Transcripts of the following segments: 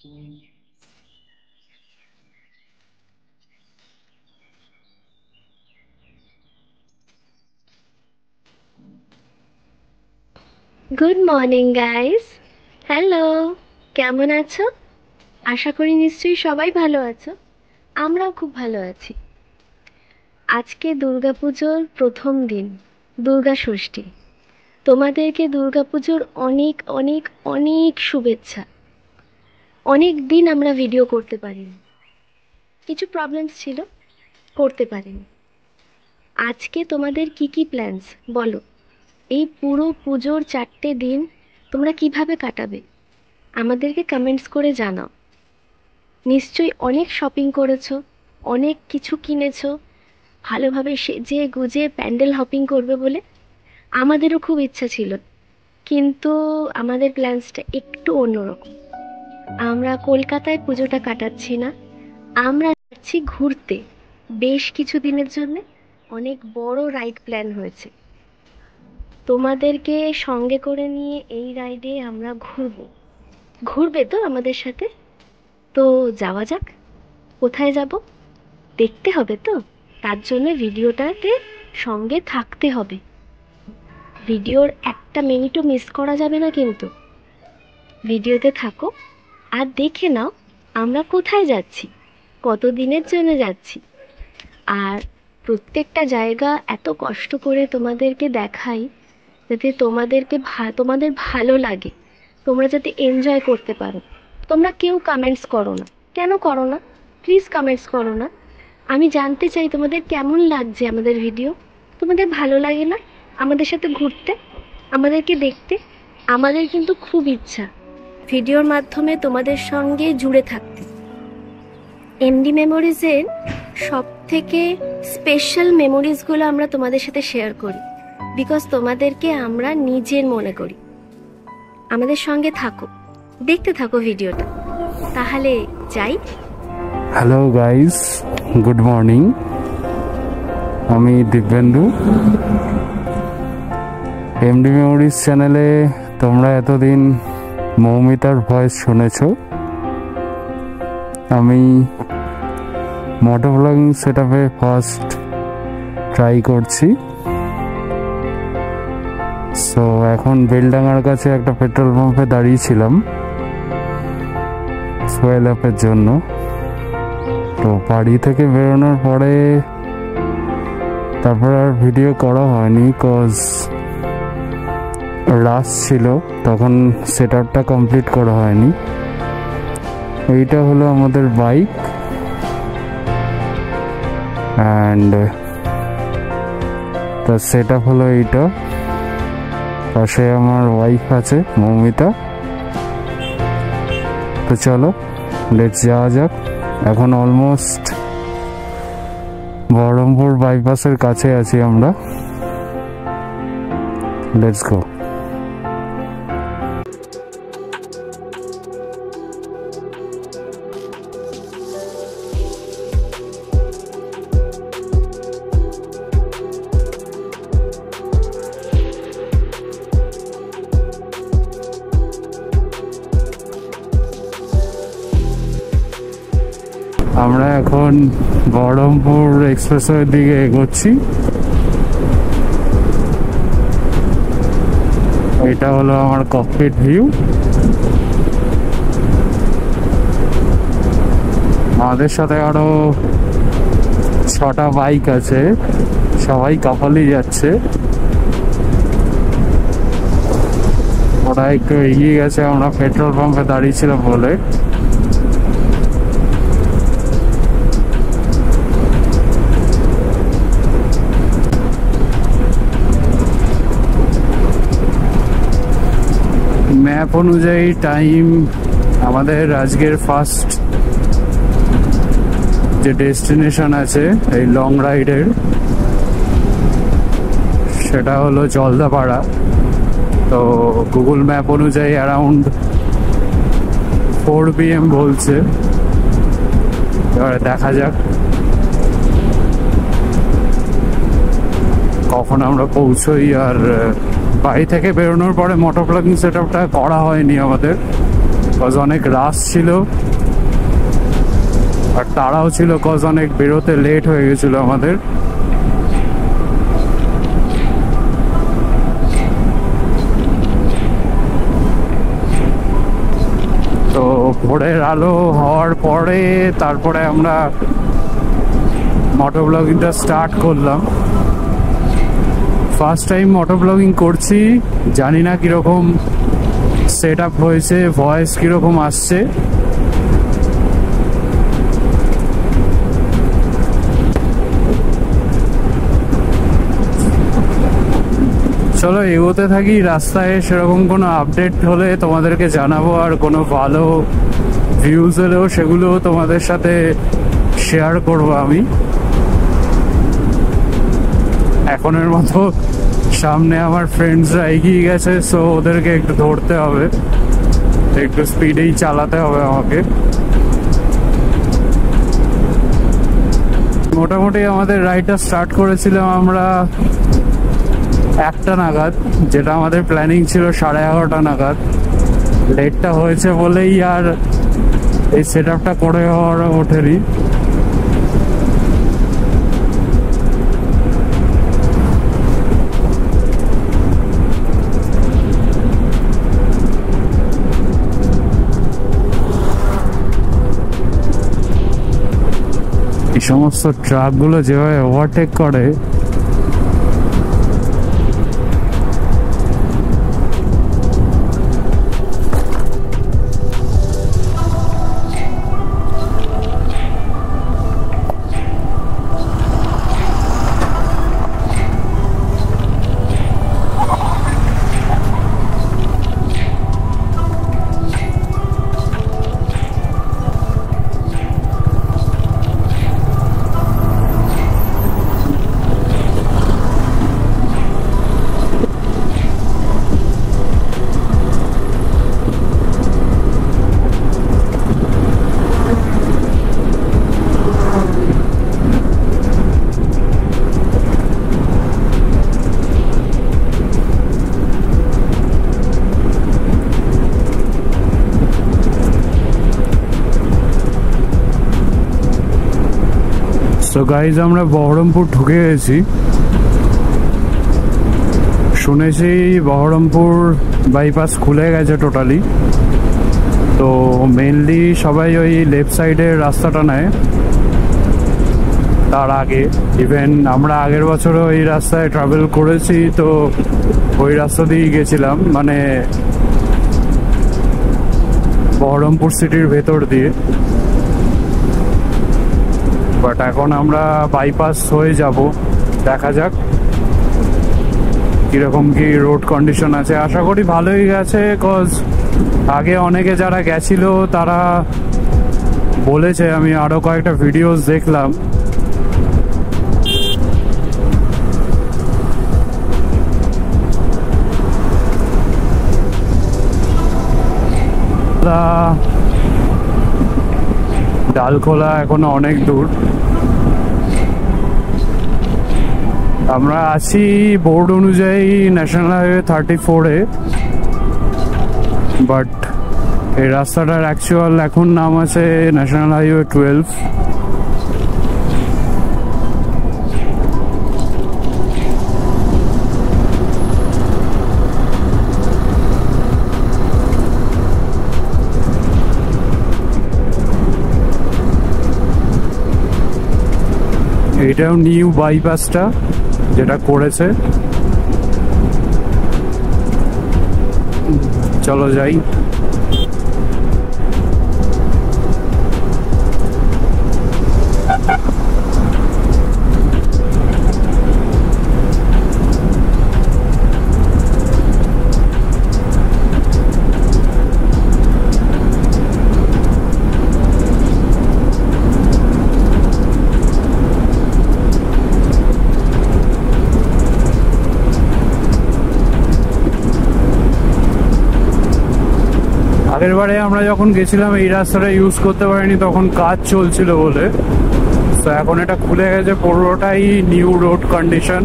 Good morning guys. Hello, কেমন আছো? আশা করি নিশ্চয়ই সবাই ভালো আছো। আমরাও খুব ভালো আছি। আজকে দুর্গাপুজোর প্রথম দিন, দুর্গা ষষ্ঠী। তোমাদেরকে দুর্গাপুজোর অনেক অনেক অনেক শুভেচ্ছা। অনেক দিন আমরা ভিডিও করতে পারিনি, কিছু প্রবলেমস ছিল, করতে পারিনি। আজকে তোমাদের কি কি প্ল্যানস বলো? এই পুরো পুজোর 4টে দিন তোমরা কিভাবে কাটাবে আমাদেরকে কমেন্টস করে জানাও। নিশ্চয়ই অনেক শপিং করেছো, অনেক কিছু কিনেছো, ভালোভাবে সেজে গুজে প্যান্ডেল হপিং করবে বলে। আমাদেরও খুব ইচ্ছা ছিল, কিন্তু আমাদের প্ল্যান্সটা একটু অন্যরকম। আমরা কলকাতায় পুজোটা কাটাচ্ছি না, আমরা যাচ্ছি ঘুরতে বেশ কিছু দিনের জন্য। অনেক বড় রাইড প্ল্যান হয়েছে, তোমাদেরকে সঙ্গে করে নিয়ে এই রাইডে আমরা ঘুরবো। ঘুরবে তো আমাদের সাথে? তো যাওয়া যাক। কোথায় যাব দেখতে হবে তো, তার জন্য ভিডিওটাতে সঙ্গে থাকতে হবে। ভিডিওর একটা মিনিটও মিস করা যাবে না কিন্তু। ভিডিওতে থাকো আর দেখে নাও আমরা কোথায় যাচ্ছি, কত দিনের জন্য যাচ্ছি। আর প্রত্যেকটা জায়গা এত কষ্ট করে তোমাদেরকে দেখাই যাতে তোমাদের ভালো লাগে, তোমরা যাতে এনজয় করতে পারো। তোমরা কেউ কমেন্টস করো না, কেন করো না? প্লিজ কমেন্টস করো না। আমি জানতে চাই তোমাদের কেমন লাগছে আমাদের ভিডিও। তোমাদের ভালো লাগে না আমাদের সাথে ঘুরতে, আমাদেরকে দেখতে? আমাদের কিন্তু খুব ইচ্ছা ভিডিওর মাধ্যমে তোমাদের সঙ্গে জুড়ে থাকতে। এমডি মেমোরিজের সব থেকে স্পেশাল মেমোরিজগুলো আমরা তোমাদের সাথে শেয়ার করি, বিকজ তোমাদেরকে আমরা নিজের মনে করি। আমাদের সঙ্গে থাকো, দেখতে থাকো ভিডিওটা। তাহলে যাই। Hello guys, good morning. আমি দিব্যেন্দু। এমডি মেমোরিজ চ্যানেলে তোমরা এতদিন মৌমিতার ভয়েস শুনেছো। আমি মোটো ব্লগিং সেট আপে ফার্স্ট ট্রাই করছি। সো এখন বেলডাঙ্গার কাছে একটা পেট্রোল পাম্পে দাঁড়িয়েছিলাম ফুয়েল আপের জন্য। তো বাড়ি থেকে বেরোনোর পরে তারপর আর ভিডিও করা হয়নি, কজ রাশ ছিল, তখন সেট আপটা কমপ্লিট করা হয়নি। এইটা হলো আমাদের বাইক, অ্যান্ড তার সেট আপ হলো এইটা। পাশে আমার ওয়াইফ আছে মৌমিতা। তো চলো লেটস যাওয়া যাক। এখন অলমোস্ট বহরমপুর বাইপাসের কাছে আছি আমরা। Let's go. আমরা এখন বহরমপুর এক্সপ্রেসওয়ের দিকে এগোচ্ছি। এটা হলো আমার ককপিট ভিউ। আমাদের সাথে আরো 6টা বাইক আছে, সবাই কাপালি যাচ্ছে। ওরা একটু এগিয়ে গেছে, আমরা পেট্রোল পাম্পে দাঁড়িয়েছিলাম বলে। ম্যাপ অনুযায়ী টাইম আমাদের আজকের ফার্স্ট যে ডেস্টিনেশন আছে এই লং রাইডের, সেটা হলো জলদাপাড়া। তো গুগল ম্যাপ অনুযায়ী অ্যারাউন্ড 4 PM বলছে। এবারে দেখা যাক কখন আমরা পৌঁছই। আর বাড়ি থেকে বেরোনোর পরে মোটো ব্লগিং সেট আপটা করা হয়নি আমাদের, কজ অনেক রাশ ছিল আর তারাও ছিল, কজ অনেক বেরোতে লেট হয়ে গেছিল আমাদের। তো ভোরের আলো হওয়ার পরে তারপরে আমরা মোটো ব্লগিংটা স্টার্ট করলাম। ফার্স্ট টাইম মোটো ব্লগিং করছি, জানি না কিরকম সেট আপ হয়েছে, ভয়েস কিরকম আসছে। চলো এগোতে থাকি, রাস্তায় সেরকম কোনো আপডেট হলে তোমাদেরকে জানাবো, আর কোনো ভালো ভিউজ হলেও সেগুলো তোমাদের সাথে শেয়ার করবো আমি। এখনের মতো সামনে আমার ফ্রেন্ডসরা এগিয়ে গেছে, সো ওদেরকে একটু ধরতে হবে, একটু স্পিডেই চালাতে হবে আমাকে। মোটামুটি আমাদের রাইডটা স্টার্ট করেছিলাম আমরা 1টা নাগাদ, যেটা আমাদের প্ল্যানিং ছিল 11:30 নাগাদ। লেটটা হয়েছে বলেই আর এই সেট আপটা করে ওঠেনি। এই সমস্ত ট্রাকগুলো যেভাবে ওভারটেক করে, তো গাইজ আমরা বহরমপুর ঢুকে গেছি। শুনেছি বহরমপুর বাইপাস খুলে গেছে টোটালি, তো মেনলি সবাই ওই লেফট সাইডের রাস্তাটা নেয়। তার আগে ইভেন আমরা আগের বছরও এই রাস্তায় ট্রাভেল করেছি, তো ওই রাস্তা দিয়েই গেছিলাম, মানে বহরমপুর সিটির ভেতর দিয়ে। বাট এখন আমরা বাইপাস হয়ে যাব, দেখা যাক কিরকম কি রোড কন্ডিশন আছে। আশা করি ভালোই গেছে, কজ আগে অনেকে যারা গেছিল তারা বলেছে, আমি আরো কয়েকটা ভিডিওস দেখলাম, ডালখোলা এখনো অনেক দূর। আমরা আছি বোর্ড অনুযায়ী ন্যাশনাল হাইওয়ে 34-এ, বাট এই রাস্তাটার অ্যাকচুয়াল এখন নাম আছে ন্যাশনাল হাইওয়ে 12। এটাও নিউ বাইপাসটা যেটা করেছে। চলো যাই। আগের বারে আমরা যখন গেছিলাম এই রাস্তাটা ইউজ করতে পারিনি, তখন কাজ চলছিল বলে। তো এখন এটা খুলে গেছে, পুরোটাই নিউ রোড কন্ডিশন,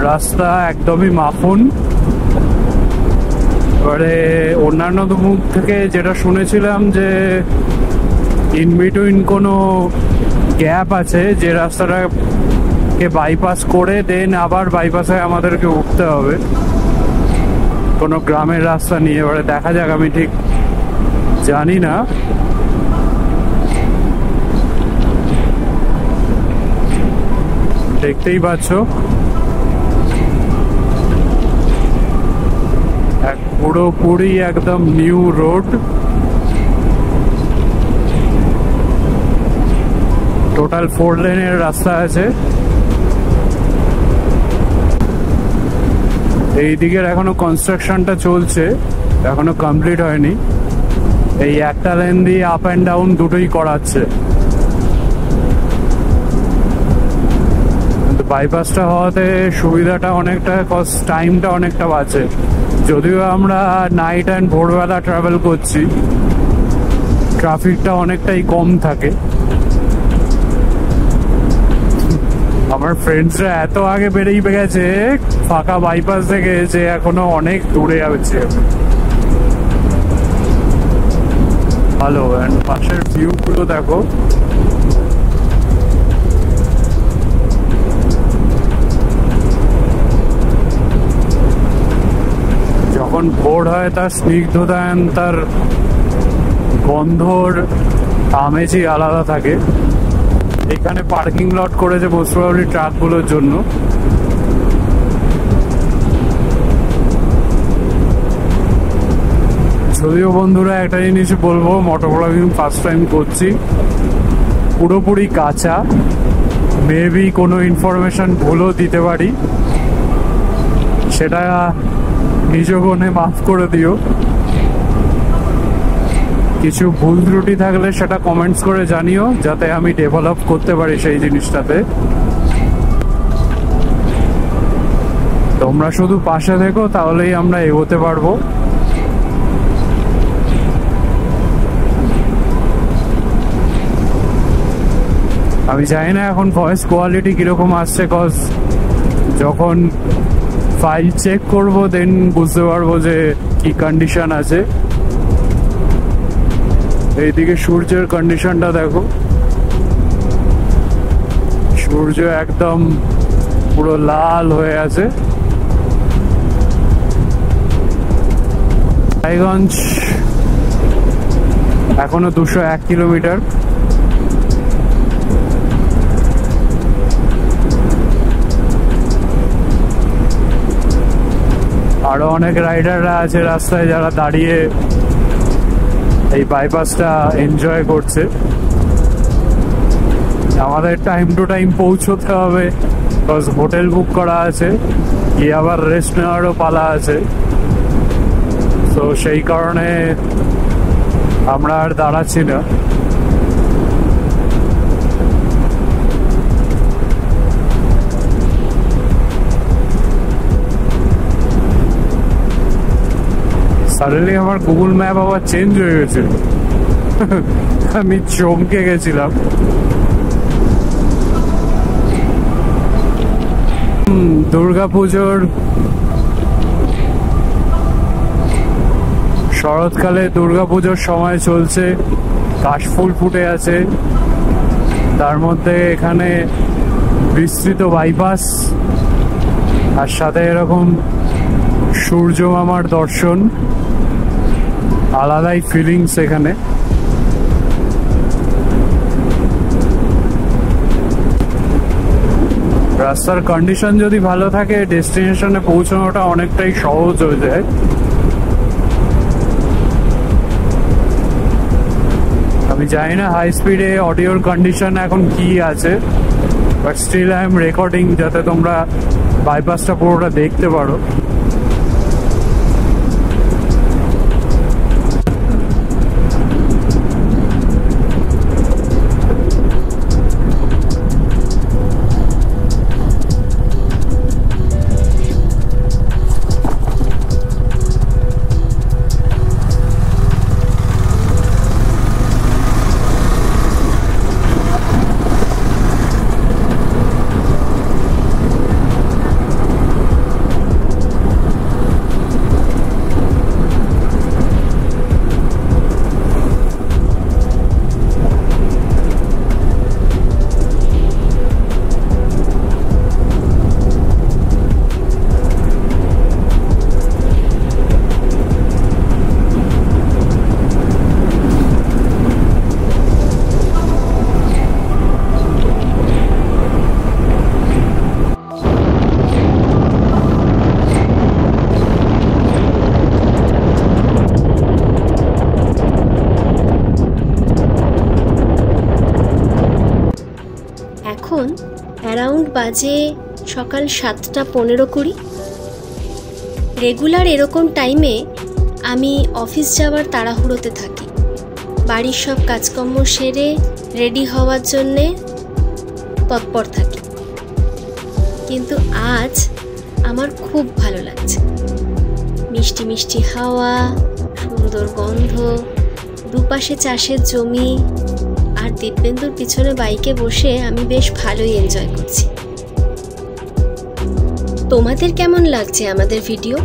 রাস্তা একদমই মাখন। এবারে অন্যান্য মুখ থেকে যেটা শুনেছিলাম যে ইন বিটুইন কোনো গ্যাপ আছে যে রাস্তাটাকে বাইপাস করে দেন আবার বাইপাসে আমাদেরকে উঠতে হবে কোনো গ্রামের রাস্তা নিয়ে। এবারে দেখা যাক, আমি ঠিক জানি না। দেখতেই পাচ্ছ পুরোপুরি একদম নিউ রোড, টোটাল 4 লেনের রাস্তা আছে। এই দিকের এখনো কনস্ট্রাকশনটা চলছে, এখনো কমপ্লিট হয়নি। এই একটা লেন দিয়ে আপ অ্যান্ড ডাউন দুটোই করাচ্ছে। কিন্তু বাইপাসটা হওয়াতে সুবিধাটা অনেকটা, কস্ট টাইমটা অনেকটা বাঁচে। যদিও আমরা নাইট অ্যান্ড ভোরবেলা ট্রাভেল করছি, ট্রাফিকটা অনেকটাই কম থাকে। আমার ফ্রেন্ডসরা এত আগে বেরিয়ে গেছে ফাঁকা বাইপাস থেকে যে এখনো অনেক দূরে আছে। ভালো, অ্যান্ড পাশের ভিউ গুলো দেখো। যখন ভোর হয় তার স্নিগ্ধতা, তার গন্ধর আমেজই আলাদা থাকে। এখানে পার্কিং লট করেছে মোস্ট প্রবাবলি ট্রাকগুলোর জন্য। যদিও বন্ধুরা একটা জিনিস বলবো, মোটর ব্লগিং ফার্স্ট টাইম করছি, পুরোপুরি কাঁচা, মেবি কোনো ইনফরমেশন ভুলও দিতে পারি, সেটা নিজ গুণে মাফ করে দিও। কিছু ভুল ত্রুটি থাকলে সেটা কমেন্টস করে জানিও, যাতে আমি ডেভেলপ করতে পারি সেই জিনিসটাতে। তোমরা শুধু পাশে থেকো, তাহলেই আমরা এগোতে পারবো। আমি জানি না এখন ভয়েস কোয়ালিটি কিরকম আসছে, কজ যখন ফাইল চেক করবো দেন বুঝতে পারবো যে কি কন্ডিশন আছে। এইদিকে সূর্যের কন্ডিশনটা দেখো, সূর্য একদম পুরো লাল হয়ে আছে। রায়গঞ্জ এখনো 201 কিলোমিটার। আরো অনেক রাইডাররা আছে রাস্তায় যারা দাঁড়িয়ে এই বাইপাসটা এনজয় করছে। আমাদের টাইম টু টাইম পৌঁছতে হবে, বিকজ হোটেল বুক করা আছে, গিয়ে আবার রেস্ট নেওয়ারও পালা আছে। তো সেই কারণে আমরা আর দাঁড়াচ্ছি না। সাডেনলি আমার গুগল ম্যাপ আবার চেঞ্জ হয়ে গেছে, আমি চমকে গেছিলাম। দুর্গাপুজোর শরৎকালে দুর্গাপুজোর সময় চলছে, কাশফুল ফুটে আছে, তার মধ্যে এখানে বিস্তৃত বাইপাস, আর সাথে এরকম সূর্য মামার দর্শন, আলাদাই ফিলিংস এখানে। রাস্তার কন্ডিশন যদি ভালো থাকে ডেস্টিনেশনে পৌঁছানোটা অনেকটাই সহজ হয়ে যায়। আমি জানি না হাই স্পিডে অডিওর কন্ডিশন এখন কি আছে, but still I am recording যাতে তোমরা বাইপাসটা পুরোটা দেখতে পারো। বাজে সকাল 7:15-20। রেগুলার এরকম টাইমে আমি অফিস যাওয়ার তাড়াহুড়োতে থাকি, বাড়ির সব কাজকর্ম সেরে রেডি হওয়ার জন্যে তৎপর থাকি। কিন্তু আজ আমার খুব ভালো লাগছে। মিষ্টি মিষ্টি হাওয়া, সুন্দর গন্ধ, দুপাশে চাষের জমি, আর দিব্যেন্দুর পিছনে বাইকে বসে আমি বেশ ভালোই এনজয় করছি। তোমাদের কেমন লাগছে আমাদের ভিডিও?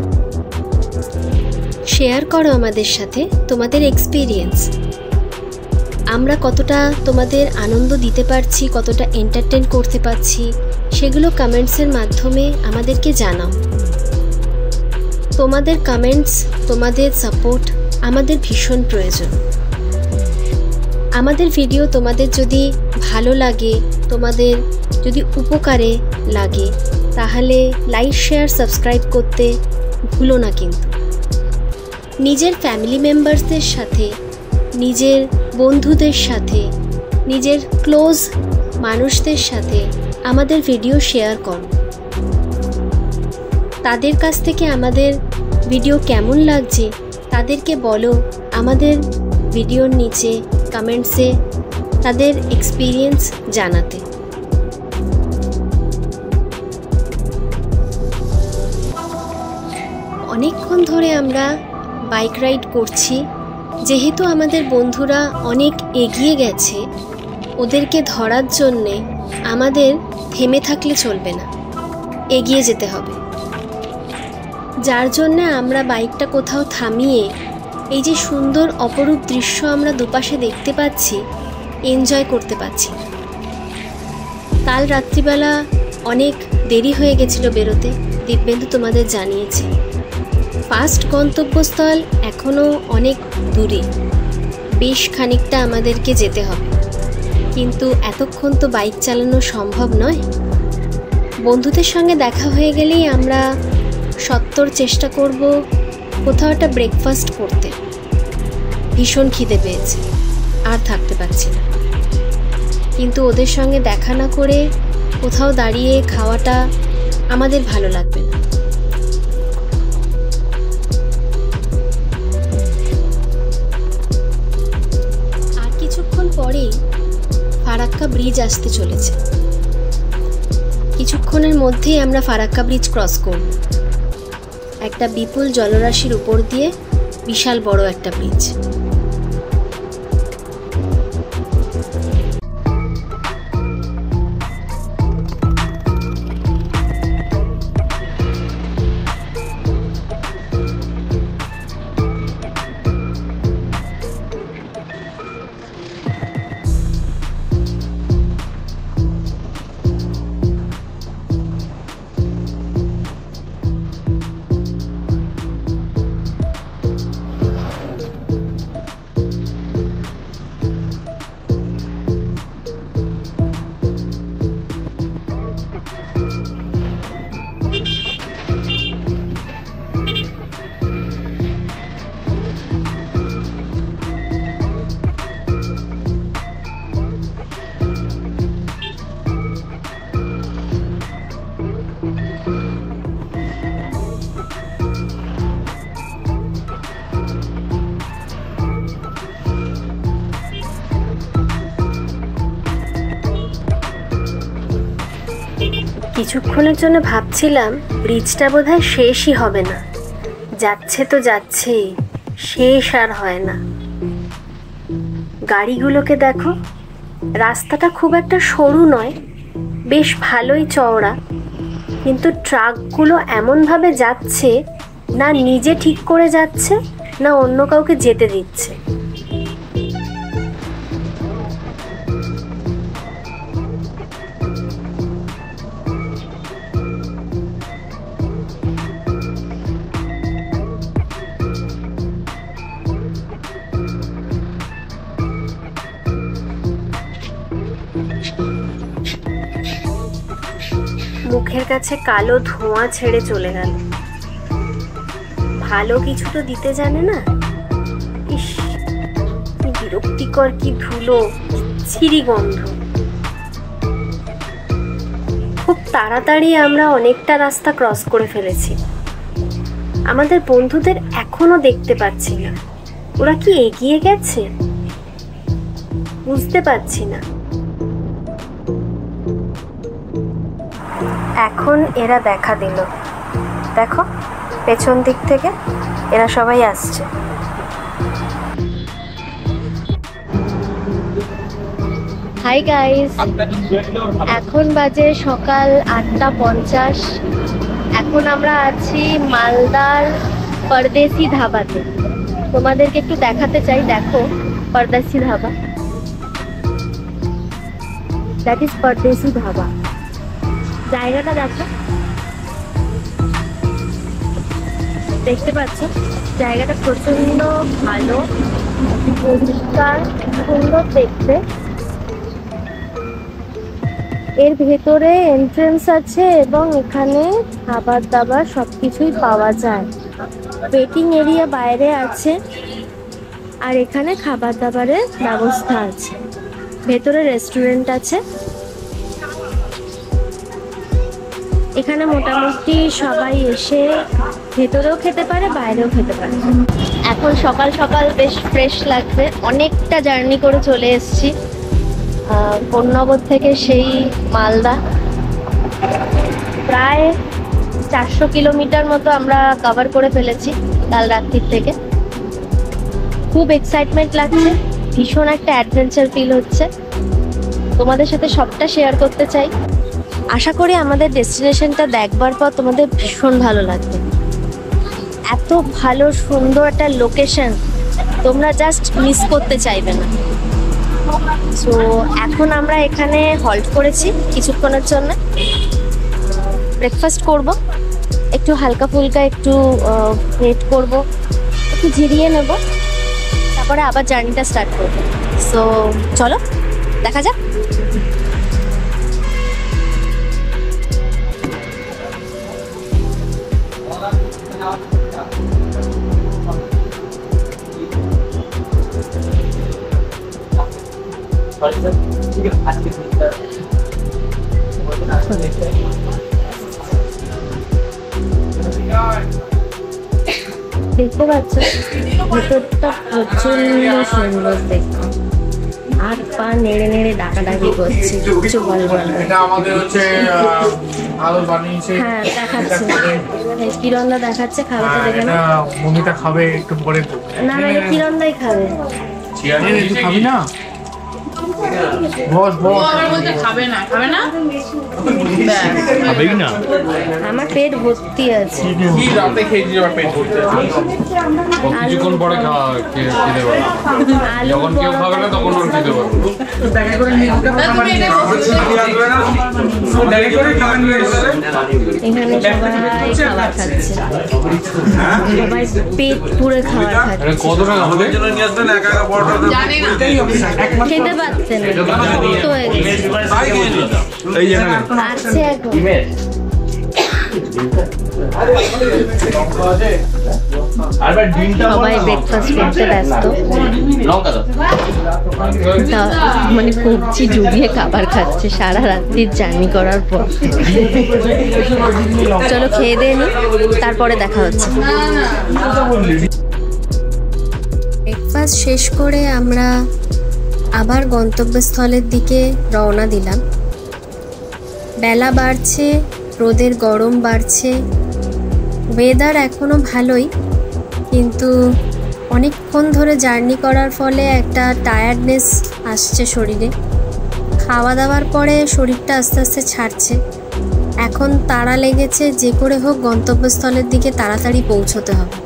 শেয়ার করো আমাদের সাথে তোমাদের এক্সপিরিয়েন্স। আমরা কতটা তোমাদের আনন্দ দিতে পারছি, কতটা এন্টারটেইন করতে পারছি, সেগুলো কমেন্টসের মাধ্যমে আমাদেরকে জানাও। তোমাদের কমেন্টস, তোমাদের সাপোর্ট আমাদের ভীষণ প্রয়োজন। আমাদের ভিডিও তোমাদের যদি ভালো লাগে, তোমাদের যদি উপকারে লাগে, তাহলে লাইক, শেয়ার, সাবস্ক্রাইব করতে ভুলো না। কিন্তু নিজের ফ্যামিলি মেম্বারসদের সাথে, নিজের বন্ধুদের সাথে, নিজের ক্লোজ মানুষদের সাথে আমাদের ভিডিও শেয়ার করো। তাদের কাছ থেকে আমাদের ভিডিও কেমন লাগছে তাদেরকে বলো আমাদের ভিডিওর নিচে কমেন্টসে তাদের এক্সপিরিয়েন্স জানাতে। অনেকক্ষণ ধরে আমরা বাইক রাইড করছি। যেহেতু আমাদের বন্ধুরা অনেক এগিয়ে গেছে, ওদেরকে ধরার জন্যে আমাদের থেমে থাকলে চলবে না, এগিয়ে যেতে হবে। যার জন্য আমরা বাইকটা কোথাও থামিয়ে এই যে সুন্দর অপরূপ দৃশ্য আমরা দুপাশে দেখতে পাচ্ছি, এনজয় করতে পারছি। কাল রাত্রিবেলা অনেক দেরি হয়ে গেছিল বেরোতে, দিব্যেন্দু তোমাদের জানিয়েছে। ফার্স্ট গন্তব্যস্থল এখনও অনেক দূরে, বেশ খানিকটা আমাদেরকে যেতে হবে, কিন্তু এতক্ষণ তো বাইক চালানো সম্ভব নয়। বন্ধুদের সঙ্গে দেখা হয়ে গেলেই আমরা সত্বর চেষ্টা করব কোথাও একটা ব্রেকফাস্ট করতে। ভীষণ খিদে পেয়েছে, আর থাকতে পারছি না। কিন্তু ওদের সঙ্গে দেখা না করে কোথাও দাঁড়িয়ে খাওয়াটা আমাদের ভালো লাগবে না। আর কিছুক্ষণ পরেই ফারাক্কা ব্রিজ আসতে চলেছে। কিছুক্ষণের মধ্যেই আমরা ফারাক্কা ব্রিজ ক্রস করব। একটা বিপুল জলরাশির উপর দিয়ে বিশাল বড় একটা ব্রিজ। কিছুক্ষণের জন্য ভাবছিলাম ব্রিজটা বোধহয় শেষই হবে না, যাচ্ছে তো যাচ্ছেই, শেষ আর হয় না। গাড়িগুলোকে দেখো, রাস্তাটা খুব একটা সরু নয়, বেশ ভালোই চওড়া, কিন্তু ট্রাকগুলো এমনভাবে যাচ্ছে, না নিজে ঠিক করে যাচ্ছে না অন্য কাউকে যেতে দিচ্ছে। মুখের কাছে কালো ধোঁয়া ছেড়ে চলে গেল। ভালো কিছু তো দিতে জানে না। ইস, কি বিরক্তিকর, কি ধুলো, ছিরি গন্ধ। খুব তাড়াতাড়ি আমরা অনেকটা রাস্তা ক্রস করে ফেলেছি। আমাদের বন্ধুদের এখনো দেখতে পাচ্ছি না। ওরা কি এগিয়ে গেছে? বুঝতে পারছি না। এখন এরা দেখা দিল, দেখো পেছন দিক থেকে এরা সবাই আসছে। হাই গাইস, এখন বাজে সকাল 8:50। এখন আমরা আছি মালদার পরদেশি ধাবাতে। তোমাদেরকে একটু দেখাতে চাই, দেখো পরদেশি ধাবা, দ্যাট ইজ পরদেশি ধাবা। জায়গাটা দেখো, দেখতে পাচ্ছ জায়গাটা প্রচন্ড ভালো, পরিষ্কার, সুন্দর দেখতে। এর ভেতরে এন্ট্রেন্স আছে এবং এখানে খাবার দাবার সবকিছুই পাওয়া যায়। ওয়েটিং এরিয়া বাইরে আছে আর এখানে খাবার দাবারের ব্যবস্থা আছে। ভেতরে রেস্টুরেন্ট আছে। এখানে মোটামুটি সবাই এসে ভেতরেও খেতে পারে, বাইরেও খেতে পারে। এখন সকাল সকাল বেশ ফ্রেশ লাগছে। অনেকটা জার্নি করে চলে এসেছি কোন্নগর থেকে সেই মালদা। প্রায় 400 কিলোমিটার মতো আমরা কভার করে ফেলেছি কাল রাত্রির থেকে। খুব এক্সাইটমেন্ট লাগছে, ভীষণ একটা অ্যাডভেঞ্চার ফিল হচ্ছে। তোমাদের সাথে সবটা শেয়ার করতে চাই। আশা করি আমাদের ডেস্টিনেশনটা দেখবার পর তোমাদের ভীষণ ভালো লাগবে। এত ভালো সুন্দর একটা লোকেশন, তোমরা জাস্ট মিস করতে চাইবে না। সো এখন আমরা এখানে হল্ট করেছি কিছুক্ষণের জন্য। ব্রেকফাস্ট করব, একটু হালকা ফুলকা একটু ওয়েট করব, একটু জিরিয়ে নেব, তারপরে আবার জার্নিটা স্টার্ট করব। সো চলো দেখা যাক। দেখতে পাচ্ছ ভেতরটা প্রচন্ড সুন্দর দেখতে। হাত পা নেড়ে নেড়ে ডাকাডাকি করছে, কিছু বলবো না। হ্যাঁ দেখাচ্ছে, কিরণদা দেখাচ্ছে, খাবারটা দেখে না। মমিতা খাবে একটু পরে। না না, কিরণদাই খাবে। তুই খাবি না? বস বস। খাবে না, খাবে না, খাবেই না। আমার পেট ভর্তি আছে। কি রাতে খেয়েছি আমার পেট ভর্তি আছে। কিছুক্ষণ পরে খাওয়া খেতে পারবো। যখন কেউ খাবে না তখন ওর খেতে পারবো। এখানে সবাই খাবার খাচ্ছে, সবাই পেট পুরে খাবার খাচ্ছে। কত টাকা হবে? জানি না, খেতে পারছে না, তো হয়ে গেছে। এই যেখানে আছে এখন। সবাই ব্রেকফাস্ট করতে ব্যস্ত। মানে কবজি ডুবিয়ে খাবার খাচ্ছে সারা রাত্রির জার্নি করার পর। চলো খেয়ে দিয়ে নি, তারপরে দেখা হচ্ছে। ব্রেকফাস্ট শেষ করে আমরা আবার গন্তব্যস্থলের দিকে রওনা দিলাম। বেলা বাড়ছে, রোদের গরম বাড়ছে। ওয়েদার এখনও ভালোই, কিন্তু অনেকক্ষণ ধরে জার্নি করার ফলে একটা টায়ার্ডনেস আসছে শরীরে। খাওয়া দাওয়ার পরে শরীরটা আস্তে আস্তে ছাড়ছে। এখন তাড়া লেগেছে, যে করে হোক গন্তব্যস্থলের দিকে তাড়াতাড়ি পৌঁছতে হবে।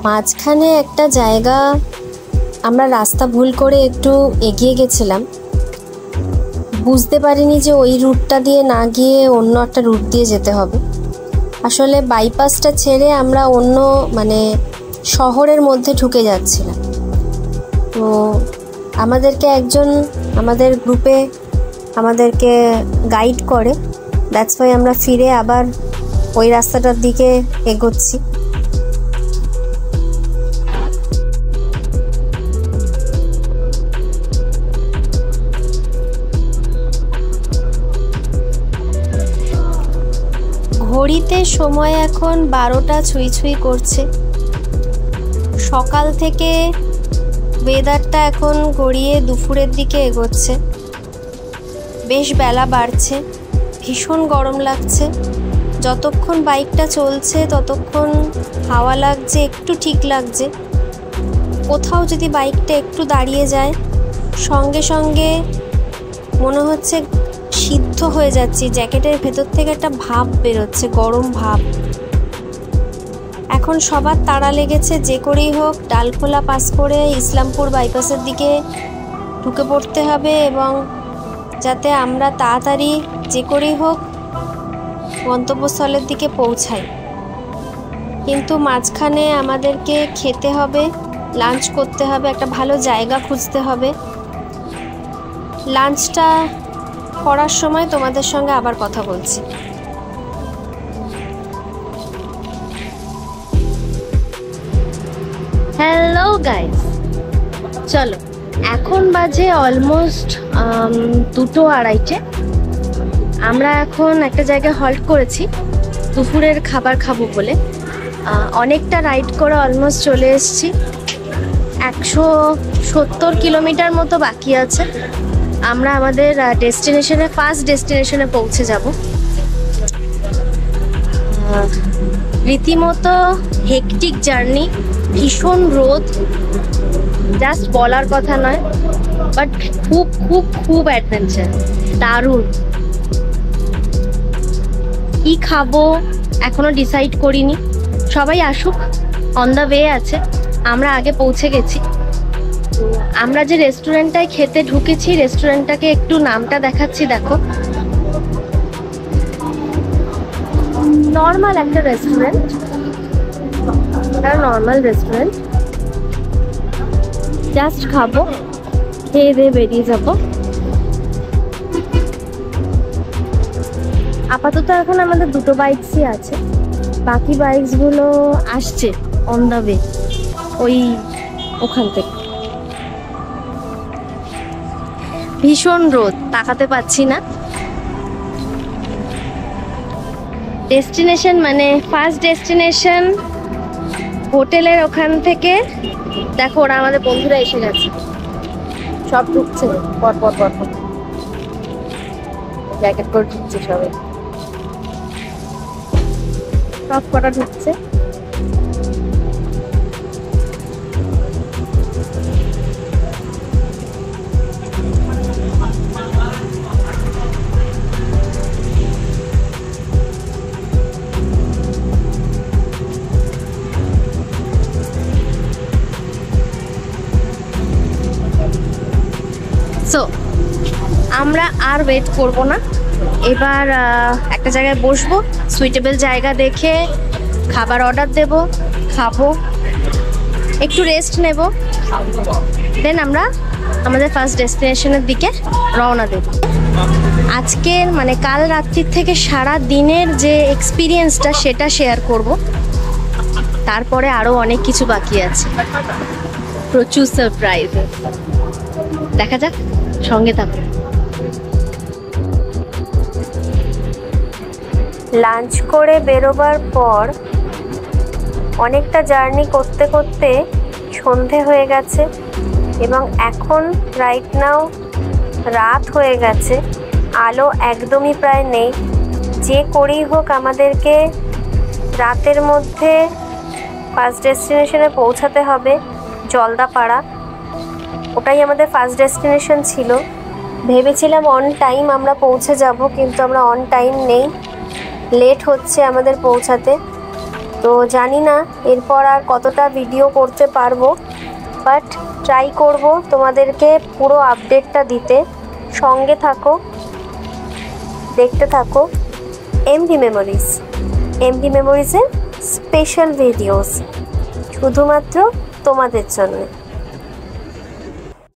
মাঝখানে একটা জায়গা আমরা রাস্তা ভুল করে একটু এগিয়ে গেছিলাম। বুঝতে পারিনি যে ওই রুটটা দিয়ে না গিয়ে অন্য একটা রুট দিয়ে যেতে হবে। আসলে বাইপাসটা ছেড়ে আমরা অন্য মানে শহরের মধ্যে ঢুকে যাচ্ছিলাম। তো আমাদেরকে একজন আমাদের গ্রুপে আমাদেরকে গাইড করে, দ্যাটস ওয়াই আমরা ফিরে আবার ওই রাস্তাটার দিকে এগোচ্ছি। ঘড়িতে সময় এখন 12টা ছুঁই ছুঁই করছে। সকাল থেকে ওয়েদারটা এখন গড়িয়ে দুপুরের দিকে এগোচ্ছে। বেশ বেলা বাড়ছে, ভীষণ গরম লাগছে। যতক্ষণ বাইকটা চলছে ততক্ষণ হাওয়া লাগছে, একটু ঠিক লাগছে। কোথাও যদি বাইকটা একটু দাঁড়িয়ে যায় সঙ্গে সঙ্গে মনে হচ্ছে সিদ্ধ হয়ে যাচ্ছি, জ্যাকেটের ভেতর থেকে একটা ভাপ বেরোচ্ছে, গরম ভাপ। এখন সবার তাড়া লেগেছে, যে করেই হোক ডালখোলা পাস করে ইসলামপুর বাইপাসের দিকে ঢুকে পড়তে হবে এবং যাতে আমরা তাড়াতাড়ি যে করেই হোক গন্তব্যস্থলের দিকে পৌঁছাই। কিন্তু মাঝখানে আমাদেরকে খেতে হবে, লাঞ্চ করতে হবে, একটা ভালো জায়গা খুঁজতে হবে। লাঞ্চটা করার সময় তোমাদের সঙ্গে আবার কথা বলছি। হ্যালো গাইস, চলো এখন বাজে অলমোস্ট 2:30। আমরা এখন একটা জায়গায় হল্ট করেছি দুপুরের খাবার খাবো বলে। অনেকটা রাইড করে অলমোস্ট চলে এসেছি, 170 কিলোমিটার মতো বাকি আছে। আমরা আমাদের ডেস্টিনেশনে, ফার্স্ট ডেস্টিনেশনে পৌঁছে যাব। রীতিমতো হেকটিক জার্নি, ভীষণ রোদ, জাস্ট বলার কথা নয়, বাট খুব খুব খুব অ্যাডভেঞ্চার, দারুণ। কি খাবো এখনো ডিসাইড করিনি, সবাই আসুক, অন দ্য ওয়ে আছে। আমরা আগে পৌঁছে গেছি। আমরা যে রেস্টুরেন্টটায় খেতে ঢুকেছি, রেস্টুরেন্টটাকে একটু নামটা দেখাচ্ছি, দেখো। নর্মাল একটা রেস্টুরেন্ট, নর্মাল রেস্টুরেন্ট, জাস্ট খাবো, খেয়ে দিয়ে বেরিয়ে যাবো। আপাতত এখন আমাদের দুটো বাইকসই আছে, বাকি বাইকসগুলো আসছে অন দ্য ওয়ে ওখান থেকে। ভীষণ রোদ, তাকাতে পাচ্ছি না। ডেস্টিনেশন মানে ফার্স্ট ডেস্টিনেশন হোটেলের ওখান থেকে দেখো, ওরা আমাদের বন্ধুরা এসে গেছে, সব ঢুকছে পর পর পর পর, জ্যাকেট করে ঢুকছে সবাই, সব কটা ঢুকছে। সো আমরা আর ওয়েট করব না, এবার একটা জায়গায় বসবো, সুইটেবল জায়গা দেখে খাবার অর্ডার দেব, খাবো, একটু রেস্ট নেব, দেন আমরা আমাদের ফার্স্ট ডেস্টিনেশনের দিকে রওনা দেব। আজকের মানে কাল রাত্রির থেকে সারা দিনের যে এক্সপিরিয়েন্সটা সেটা শেয়ার করব। তারপরে আরও অনেক কিছু বাকি আছে, প্রচুর সারপ্রাইজ, দেখা যাক, সঙ্গে থাকো। লাঞ্চ করে বেরোবার পর অনেকটা জার্নি করতে করতে সন্ধে হয়ে গেছে এবং এখন রাইট নাও রাত হয়ে গেছে, আলো একদমই প্রায় নেই। যে করেই হোক আমাদেরকে রাতের মধ্যে ফার্স্ট ডেস্টিনেশনে পৌঁছাতে হবে, জলদাপাড়া। ওটাই আমাদের ফার্স্ট ডেস্টিনেশন ছিল। ভেবেছিলাম অন টাইম আমরা পৌঁছে যাব, কিন্তু আমরা অন টাইম নেই, লেট হচ্ছে আমাদের পৌঁছাতে। তো জানি না এরপর আর কতটা ভিডিও করতে পারবো, বাট ট্রাই করব তোমাদেরকে পুরো আপডেটটা দিতে। সঙ্গে থাকো, দেখতে থাকো এমডি মেমোরিজ। এমডি মেমোরিজের স্পেশাল ভিডিওস শুধুমাত্র তোমাদের জন্য।